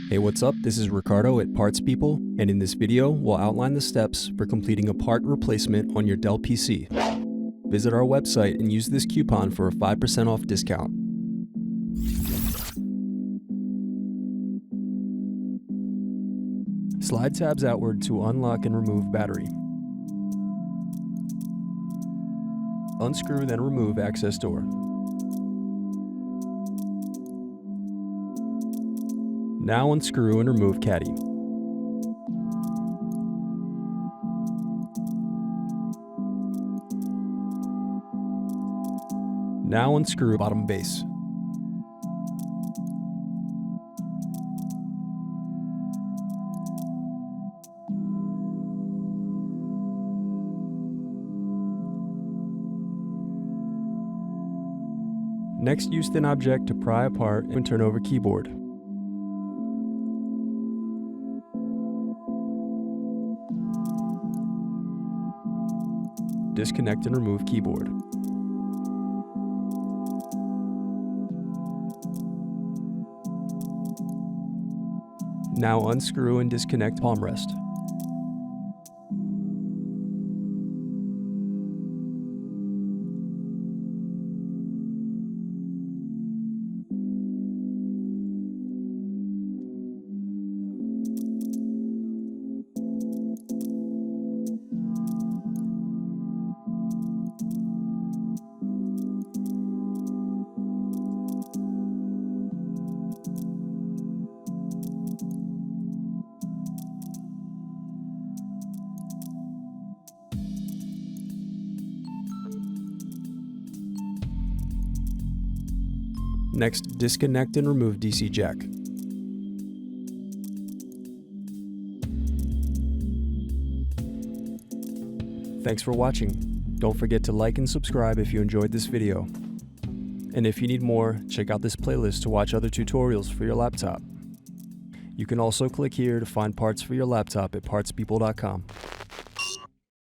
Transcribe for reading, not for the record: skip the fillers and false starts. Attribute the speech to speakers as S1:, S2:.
S1: Hey, what's up? This is Ricardo at Parts People, and in this video, we'll outline the steps for completing a part replacement on your Dell PC. Visit our website and use this coupon for a 5% off discount. Slide tabs outward to unlock and remove battery. Unscrew, then remove access door. Now unscrew and remove caddy. Now unscrew bottom base. Next, use thin object to pry apart and turn over keyboard. Disconnect and remove keyboard. Now unscrew and disconnect palmrest. Next, disconnect and remove DC jack. Thanks for watching. Don't forget to like and subscribe if you enjoyed this video. And if you need more, check out this playlist to watch other tutorials for your laptop. You can also click here to find parts for your laptop at partspeople.com.